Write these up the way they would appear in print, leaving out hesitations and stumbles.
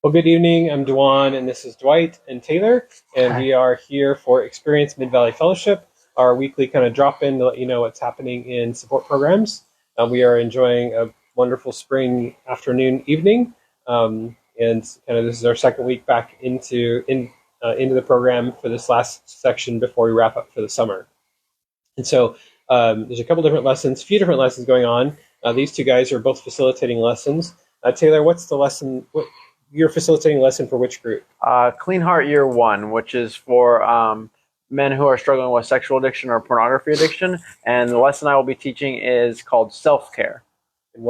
Well, good evening. I'm Dewan, and this is Dwight and Taylor, and we are here for Experience Mid-Valley Fellowship, our weekly kind of drop-in to let you know what's happening in support programs. We are enjoying a wonderful spring afternoon, evening, and kind of this is our second week back into the program for this last section before we wrap up for the summer. And so there's a couple different lessons, a few different lessons going on. These two guys are both facilitating lessons. Taylor, what's the lesson? You're facilitating a lesson for which group? Clean Heart Year 1, which is for men who are struggling with sexual addiction or pornography addiction. And the lesson I will be teaching is called self-care. And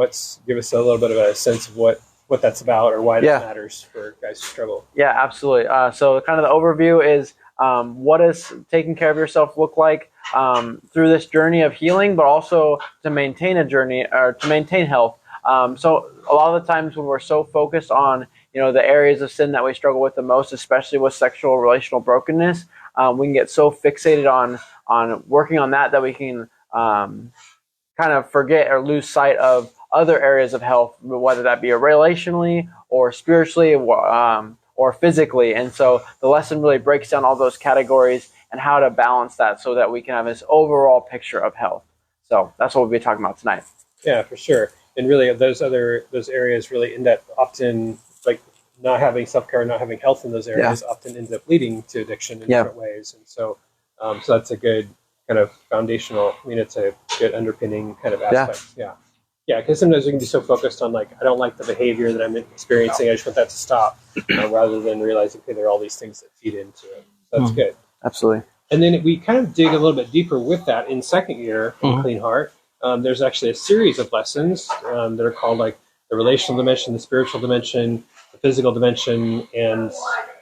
give us a little bit of a sense of what that's about or why that matters for guys who struggle. Yeah, absolutely. So kind of the overview is what does taking care of yourself look like through this journey of healing, but also to maintain a journey or to maintain health. So a lot of the times when we're so focused on the areas of sin that we struggle with the most, especially with sexual relational brokenness, we can get so fixated on working on that we can kind of forget or lose sight of other areas of health, whether that be relationally or spiritually or physically. And so the lesson really breaks down all those categories and how to balance that so that we can have this overall picture of health. So that's what we'll be talking about tonight. Yeah, for sure. And really those areas really end up often, like not having self-care, not having health in those areas often ends up leading to addiction in different ways. And so so that's a good kind of foundational, it's a good underpinning kind of aspect. Yeah, because sometimes we can be so focused on I don't like the behavior that I'm experiencing, I just want that to stop, rather than realizing, okay, there are all these things that feed into it. So that's good. Absolutely. And then we kind of dig a little bit deeper with that in second year in Clean Heart. There's actually a series of lessons that are called the relational dimension, the spiritual dimension, the physical dimension, and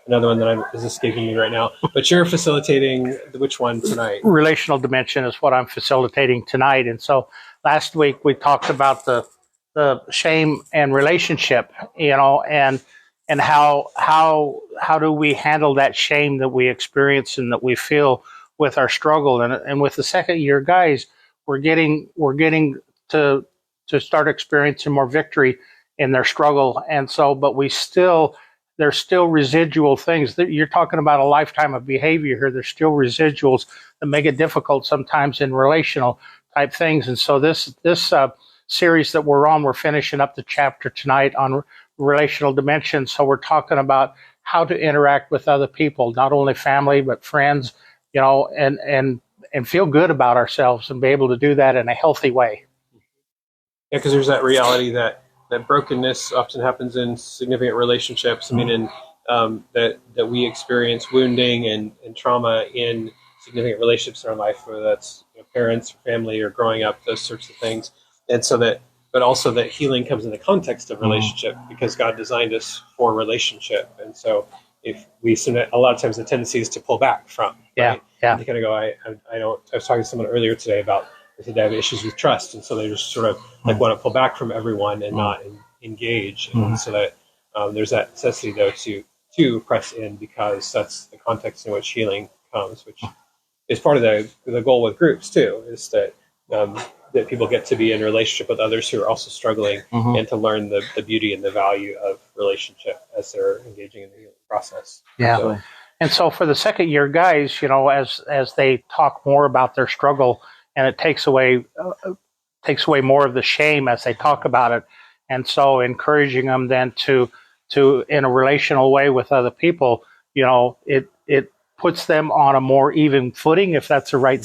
another one that is escaping me right now. But you're facilitating which one tonight? Relational dimension is what I'm facilitating tonight. And so last week we talked about the shame and relationship, and how do we handle that shame that we experience and that we feel with our struggle. And with the second year guys, we're getting to start experiencing more victory in their struggle. And so, but there's still residual things that you're talking about, a lifetime of behavior here. There's still residuals that make it difficult sometimes in relational type things. And so this series that we're finishing up the chapter tonight on relational dimensions. So we're talking about how to interact with other people, not only family, but friends, and feel good about ourselves and be able to do that in a healthy way. Yeah, because there's that reality that brokenness often happens in significant relationships. I mean, that we experience wounding and trauma in significant relationships in our life, whether that's parents, or family, or growing up, those sorts of things. And so but also that healing comes in the context of relationship because God designed us for relationship. And so if a lot of times the tendency is to pull back from, right? And to kind of go, I was talking to someone earlier today about they have issues with trust, and so they just sort of want to pull back from everyone and not engage, and so that there's that necessity though to press in because that's the context in which healing comes, which is part of the goal with groups too, is that that people get to be in a relationship with others who are also struggling and to learn the beauty and the value of relationship as they're engaging in the healing process. Yeah. And so for the second year guys, as they talk more about their struggle, and it takes away more of the shame as they talk about it. And so encouraging them then to in a relational way with other people, it puts them on a more even footing, if that's the right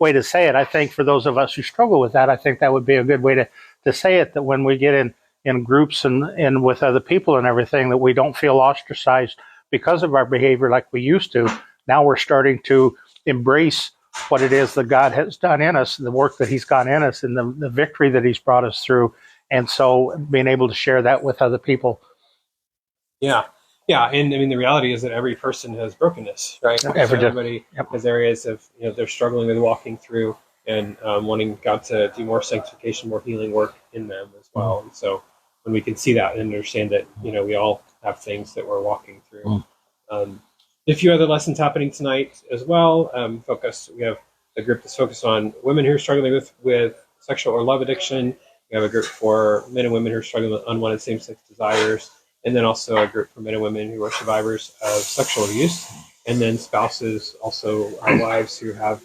way to say it. I think for those of us who struggle with that, I think that would be a good way to say it, that when we get in groups and with other people and everything, that we don't feel ostracized because of our behavior like we used to. Now we're starting to embrace what it is that God has done in us, the work that he's got in us, and the victory that he's brought us through. And so being able to share that with other people. Yeah. And I mean, the reality is that every person has brokenness, right? Everybody has areas of, they're struggling with walking through and wanting God to do more sanctification, more healing work in them as well. And so when we can see that and understand that, we all have things that we're walking through. A few other lessons happening tonight as well. We have a group that's focused on women who are struggling with sexual or love addiction. We have a group for men and women who are struggling with unwanted same-sex desires. and then also a group for men and women who are survivors of sexual abuse, and then spouses, also our wives who have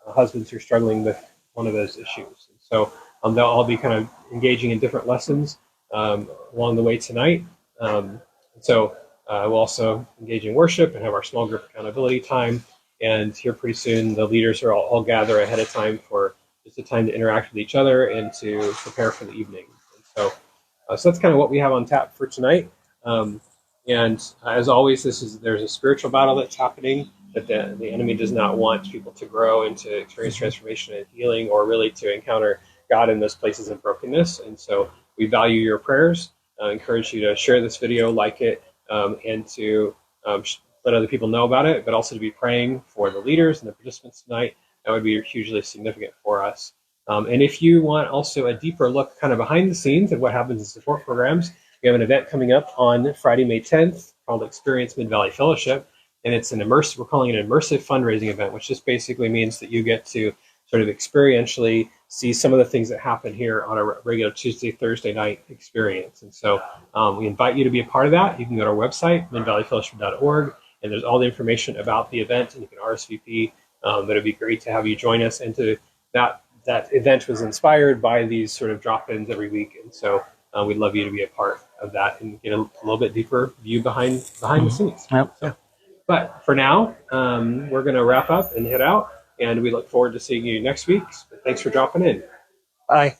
husbands who are struggling with one of those issues. And so they'll all be kind of engaging in different lessons along the way tonight. So we'll also engage in worship and have our small group accountability time. And here pretty soon, the leaders are all gather ahead of time for just a time to interact with each other and to prepare for the evening. And so that's kind of what we have on tap for tonight. And as always, there's a spiritual battle that's happening that the enemy does not want people to grow and to experience transformation and healing, or really to encounter God in those places of brokenness. And so we value your prayers. I encourage you to share this video, like it, and to let other people know about it, but also to be praying for the leaders and the participants tonight. That would be hugely significant for us. And if you want also a deeper look kind of behind the scenes of what happens in support programs, we have an event coming up on Friday, May 10th called Experience Mid-Valley Fellowship. And it's we're calling it an immersive fundraising event, which just basically means that you get to sort of experientially see some of the things that happen here on a regular Tuesday, Thursday night experience. And so we invite you to be a part of that. You can go to our website, midvalleyfellowship.org, and there's all the information about the event, and you can RSVP. But it'd be great to have you join us. And to that event was inspired by these sort of drop-ins every week. And so we'd love you to be a part of that and get a little bit deeper view behind the scenes. Yep. So, but for now, we're going to wrap up and head out, and we look forward to seeing you next week. Thanks for dropping in. Bye.